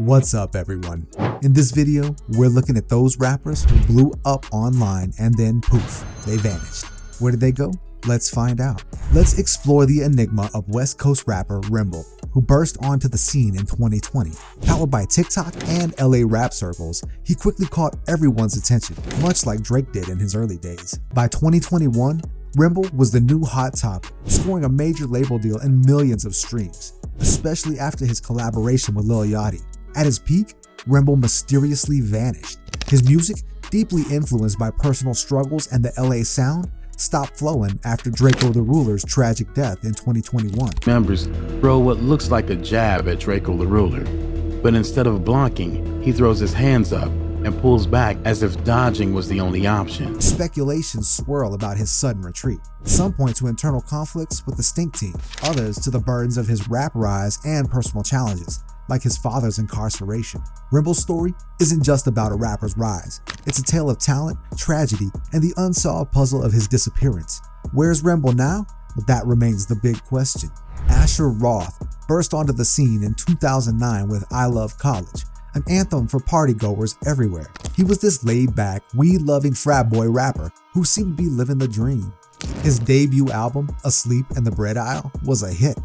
What's up, everyone? In this video, we're looking at those rappers who blew up online and then poof, they vanished. Where did they go? Let's find out. Let's explore the enigma of West Coast rapper Remble, who burst onto the scene in 2020. Powered by TikTok and LA rap circles, he quickly caught everyone's attention, much like Drake did in his early days. By 2021, Remble was the new hot topic, scoring a major label deal and millions of streams, especially after his collaboration with Lil Yachty. At his peak, Remble mysteriously vanished. His music, deeply influenced by personal struggles and the LA sound, stopped flowing after Draco the Ruler's tragic death in 2021. Members throw what looks like a jab at Draco the Ruler, but instead of blocking, he throws his hands up and pulls back as if dodging was the only option. Speculations swirl about his sudden retreat. Some point to internal conflicts with the Stink Team, others to the burdens of his rap rise and personal challenges, like his father's incarceration. Remble's story isn't just about a rapper's rise. It's a tale of talent, tragedy, and the unsolved puzzle of his disappearance. Where's Remble now? Well, that remains the big question. Asher Roth burst onto the scene in 2009 with I Love College, an anthem for partygoers everywhere. He was this laid-back, weed-loving frat boy rapper who seemed to be living the dream. His debut album, Asleep in the Bread Aisle, was a hit,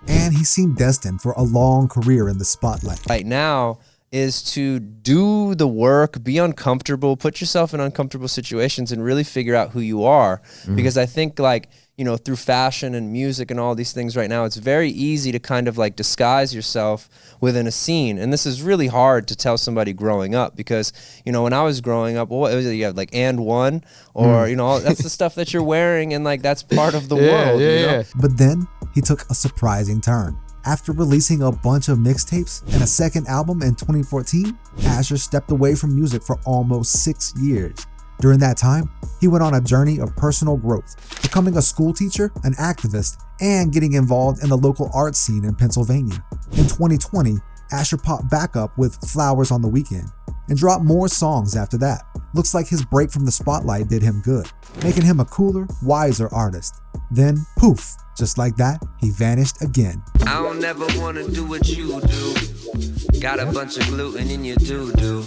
and he seemed destined for a long career in the spotlight. Right now is to do the work, be uncomfortable, put yourself in uncomfortable situations and really figure out who you are. Because I think, like, you know, through fashion and music and all these things right now, it's very easy to kind of like disguise yourself within a scene. And this is really hard to tell somebody growing up because, you know, when I was growing up, what was it? You have like And One, or, you know, that's the stuff that you're wearing, and like that's part of the world. You know? But then he took a surprising turn. After releasing a bunch of mixtapes and a second album in 2014, Asher stepped away from music for almost 6 years. During that time, he went on a journey of personal growth, becoming a school teacher, an activist, and getting involved in the local art scene in Pennsylvania. In 2020, Asher popped back up with Flowers on the Weekend and dropped more songs after that. Looks like his break from the spotlight did him good, making him a cooler, wiser artist. Then, poof, just like that, he vanished again. I don't never wanna do what you do. Got a bunch of gluten in your doo-doo.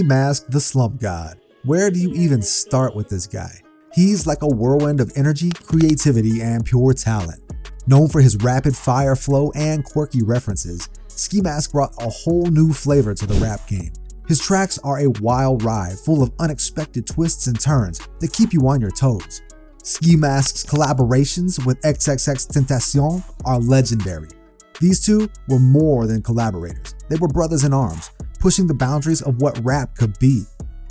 Mask the Slump God. Where do you even start with this guy? He's like a whirlwind of energy, creativity, and pure talent. Known for his rapid fire flow and quirky references, Ski Mask brought a whole new flavor to the rap game. His tracks are a wild ride full of unexpected twists and turns that keep you on your toes. Ski Mask's collaborations with XXXTentacion are legendary. These two were more than collaborators. They were brothers in arms, pushing the boundaries of what rap could be.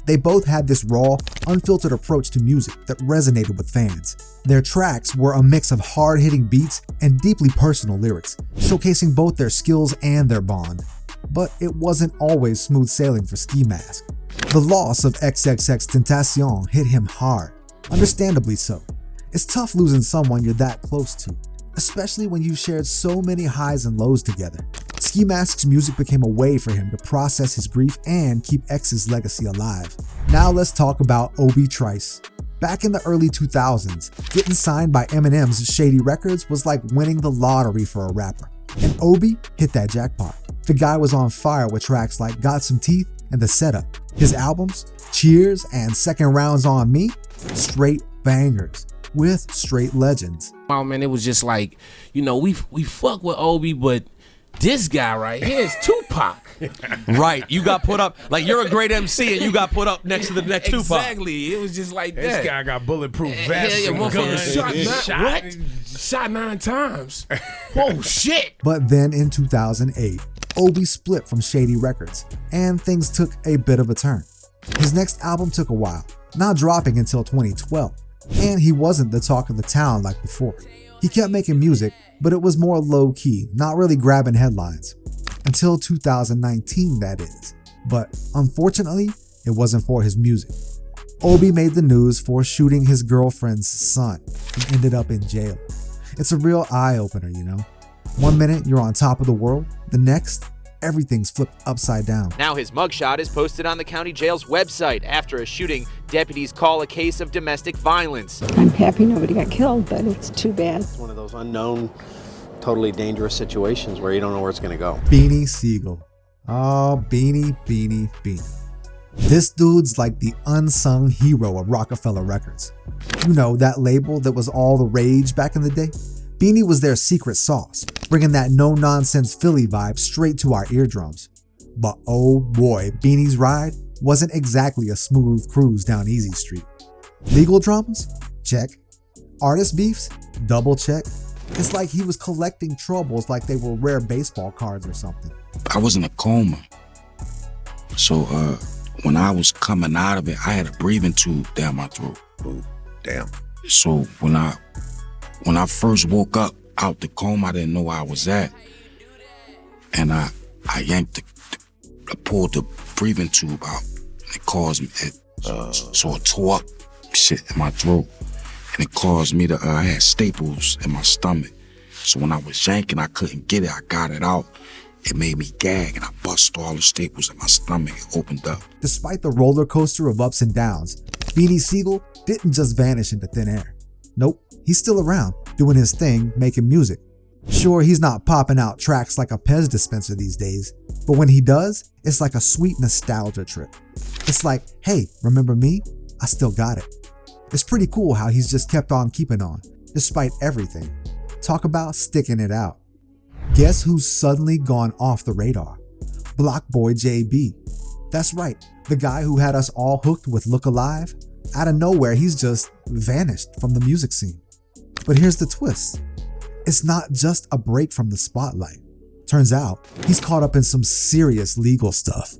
They both had this raw, unfiltered approach to music that resonated with fans. Their tracks were a mix of hard-hitting beats and deeply personal lyrics, showcasing both their skills and their bond. But it wasn't always smooth sailing for Ski Mask. The loss of XXXTentacion hit him hard, understandably so. It's tough losing someone you're that close to, especially when you've shared so many highs and lows together. Ski Mask's music became a way for him to process his grief and keep X's legacy alive. Now let's talk about Obie Trice. Back in the early 2000s, getting signed by Eminem's Shady Records was like winning the lottery for a rapper. And Obie hit that jackpot. The guy was on fire with tracks like Got Some Teeth and The Setup. His albums, Cheers and Second Rounds on Me, straight bangers with straight legends. Oh man, it was just like, you know, we fuck with Obie, but this guy right here is Tupac. Right, you got put up, like you're a great MC and you got put up next to the next Tupac. Exactly, it was just like that. This guy got bulletproof vests and guns. Shot 9 times. Whoa, shit. But then in 2008, Obie split from Shady Records, and things took a bit of a turn. His next album took a while, not dropping until 2012, and he wasn't the talk of the town like before. He kept making music, but it was more low-key, not really grabbing headlines. Until 2019, that is. But unfortunately, it wasn't for his music. Obie made the news for shooting his girlfriend's son and ended up in jail. It's a real eye-opener, you know? One minute you're on top of the world, the next, everything's flipped upside down. Now his mugshot is posted on the county jail's website. After a shooting, deputies call a case of domestic violence. I'm happy nobody got killed, but it's too bad. It's one of those unknown, totally dangerous situations where you don't know where it's going to go. Beanie Sigel, Oh, Beanie. This dude's like the unsung hero of Roc-A-Fella Records. You know, that label that was all the rage back in the day? Beanie was their secret sauce, bringing that no-nonsense Philly vibe straight to our eardrums. But oh boy, Beanie's ride wasn't exactly a smooth cruise down Easy Street. Legal dramas? Check. Artist beefs? Double check. It's like he was collecting troubles like they were rare baseball cards or something. I was in a coma. So when I was coming out of it, I had a breathing tube down my throat. Ooh, damn. So when I first woke up out the coma, I didn't know where I was at. And I yanked I pulled the breathing tube out. And it caused me, so it tore up shit in my throat. And it caused me to, I had staples in my stomach. So when I was yanking, I couldn't get it. I got it out. It made me gag, and I bust all the staples in my stomach. It opened up. Despite the roller coaster of ups and downs, Beanie Sigel didn't just vanish into thin air. Nope, he's still around, doing his thing, making music. Sure, he's not popping out tracks like a Pez dispenser these days, but when he does, it's like a sweet nostalgia trip. It's like, hey, remember me? I still got it. It's pretty cool how he's just kept on keeping on, despite everything. Talk about sticking it out. Guess who's suddenly gone off the radar? BlocBoy JB. That's right, the guy who had us all hooked with Look Alive. Out of nowhere, he's just vanished from the music scene. But here's the twist. It's not just a break from the spotlight. Turns out, he's caught up in some serious legal stuff.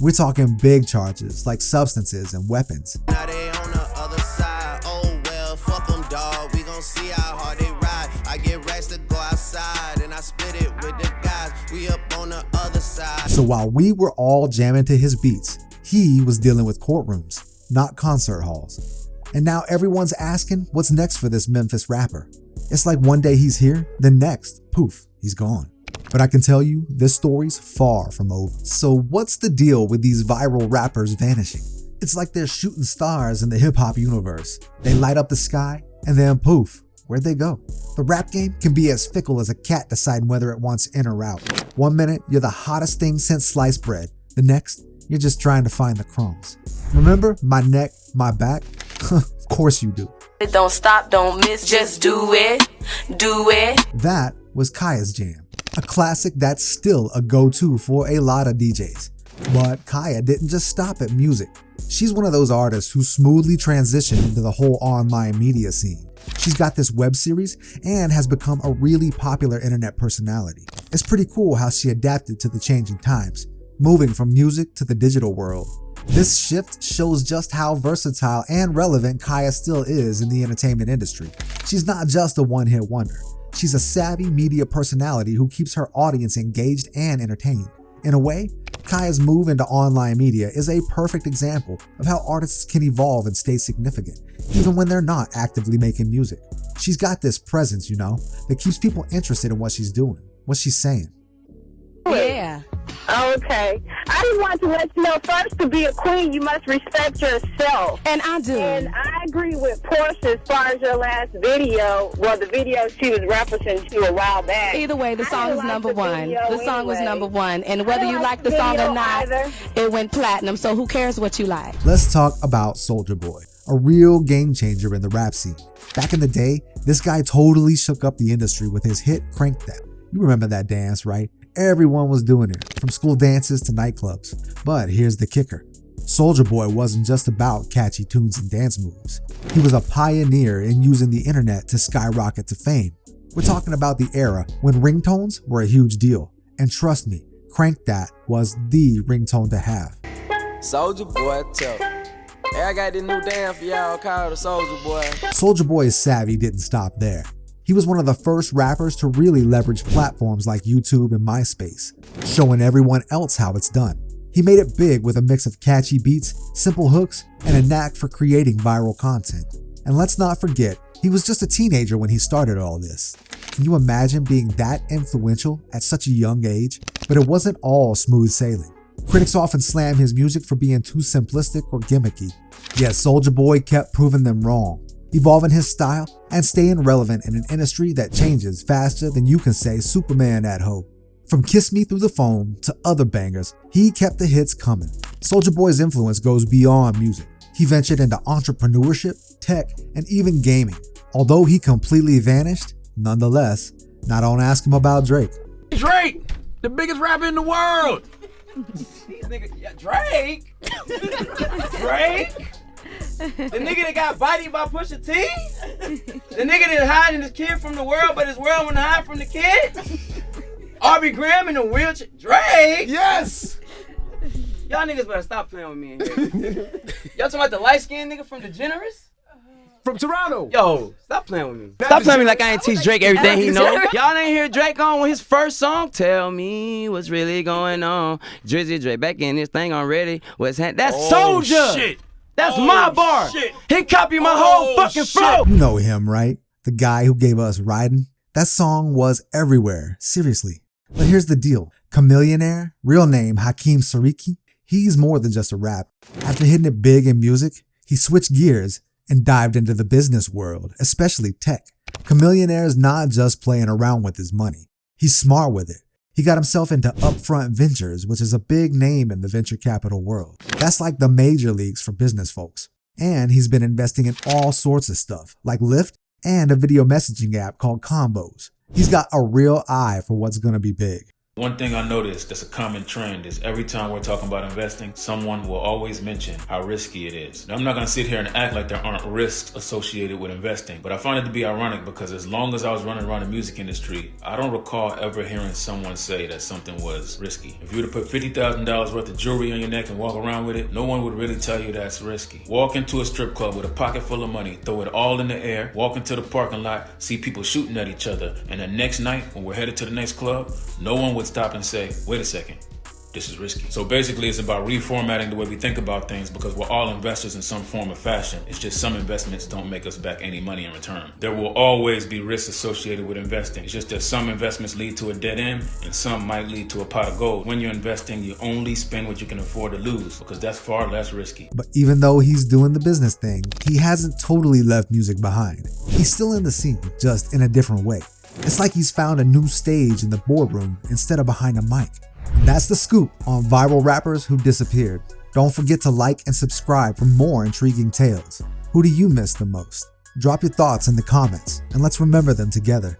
We're talking big charges like substances and weapons. Now they on the other side. Oh well, fuck them, dog. We gon' see how hard they ride. I get racks to go outside and I split it with the guys. We up on the other side. So while we were all jamming to his beats, he was dealing with courtrooms, not concert halls. And now everyone's asking what's next for this Memphis rapper. It's like one day he's here, then next, poof, he's gone. But I can tell you, this story's far from over. So what's the deal with these viral rappers vanishing? It's like they're shooting stars in the hip-hop universe. They light up the sky, and then poof, where'd they go? The rap game can be as fickle as a cat deciding whether it wants in or out. One minute, you're the hottest thing since sliced bread. The next, you're just trying to find the crumbs. Remember my neck, my back? Of course you do. Don't stop, don't miss, just do it, do it. That was Kaya's Jam, a classic that's still a go-to for a lot of DJs. But Kaya didn't just stop at music. She's one of those artists who smoothly transitioned into the whole online media scene. She's got this web series and has become a really popular internet personality. It's pretty cool how she adapted to the changing times, moving from music to the digital world. This shift shows just how versatile and relevant Kaya still is in the entertainment industry. She's not just a one-hit wonder. She's a savvy media personality who keeps her audience engaged and entertained. In a way, Kaya's move into online media is a perfect example of how artists can evolve and stay significant, even when they're not actively making music. She's got this presence, you know, that keeps people interested in what she's doing, what she's saying. Yeah. Okay. I just want to let you know, first, to be a queen, you must respect yourself. And I do. And I agree with Portia as far as your last video. Well, the video she was referencing to a while back. Either way, the song is number one. The song was number one. And whether you like the song or not, it went platinum. So who cares what you like? Let's talk about Soulja Boy, a real game changer in the rap scene. Back in the day, this guy totally shook up the industry with his hit Crank That. You remember that dance, right? Everyone was doing it, from school dances to nightclubs. But here's the kicker. Soulja Boy wasn't just about catchy tunes and dance moves. He was a pioneer in using the internet to skyrocket to fame. We're talking about the era when ringtones were a huge deal. And trust me, Crank That was the ringtone to have. Soulja Boy, tell. Hey, I got this new dance for y'all called the Soulja Boy. Soulja Boy's savvy didn't stop there. He was one of the first rappers to really leverage platforms like YouTube and MySpace, showing everyone else how it's done. He made it big with a mix of catchy beats, simple hooks, and a knack for creating viral content. And let's not forget, he was just a teenager when he started all this. Can you imagine being that influential at such a young age? But it wasn't all smooth sailing. Critics often slam his music for being too simplistic or gimmicky. Yet Soulja Boy kept proving them wrong, evolving his style and staying relevant in an industry that changes faster than you can say Superman at hoe. From Kiss Me Through the Phone to other bangers, he kept the hits coming. Soulja Boy's influence goes beyond music. He ventured into entrepreneurship, tech, and even gaming. Although he completely vanished, nonetheless, now don't ask him about Drake. Drake, the biggest rapper in the world. These niggas, yeah, Drake? Drake? The nigga that got bodied by Pusha T? The nigga that hiding his kid from the world, but his world wanna hide from the kid? Aubrey Graham in a wheelchair? Drake? Yes! Y'all niggas better stop playing with me in here. Y'all talking about the light-skinned nigga from DeGeneres? From Toronto. Yo, stop playing with me. Stop playing with me like I ain't teach Drake everything he know. Y'all ain't hear Drake on his first song? Tell me what's really going on. Drizzy Drake back in this thing already. What's That's Soulja. Shit. That's my bar. Shit. He copied my whole fucking flow. You know him, right? The guy who gave us Ridin'. That song was everywhere, seriously. But here's the deal. Chamillionaire, real name Hakeem Sariki, he's more than just a rapper. After hitting it big in music, he switched gears and dived into the business world, especially tech. Chamillionaire is not just playing around with his money. He's smart with it. He got himself into Upfront Ventures, which is a big name in the venture capital world. That's like the major leagues for business folks. And he's been investing in all sorts of stuff, like Lyft and a video messaging app called Combos. He's got a real eye for what's gonna be big. One thing I noticed that's a common trend is every time we're talking about investing, someone will always mention how risky it is. Now, I'm not going to sit here and act like there aren't risks associated with investing, but I find it to be ironic because as long as I was running around the music industry, I don't recall ever hearing someone say that something was risky. If you were to put $50,000 worth of jewelry on your neck and walk around with it, no one would really tell you that's risky. Walk into a strip club with a pocket full of money, throw it all in the air, walk into the parking lot, see people shooting at each other, and the next night when we're headed to the next club, no one would stop and say, wait a second, this is risky. So basically it's about reformatting the way we think about things because we're all investors in some form or fashion. It's just some investments don't make us back any money in return. There will always be risks associated with investing. It's just that some investments lead to a dead end and some might lead to a pot of gold. When you're investing, you only spend what you can afford to lose because that's far less risky. But even though he's doing the business thing, he hasn't totally left music behind. He's still in the scene, just in a different way. It's like he's found a new stage in the boardroom instead of behind a mic. And that's the scoop on viral rappers who disappeared. Don't forget to like and subscribe for more intriguing tales. Who do you miss the most? Drop your thoughts in the comments and let's remember them together.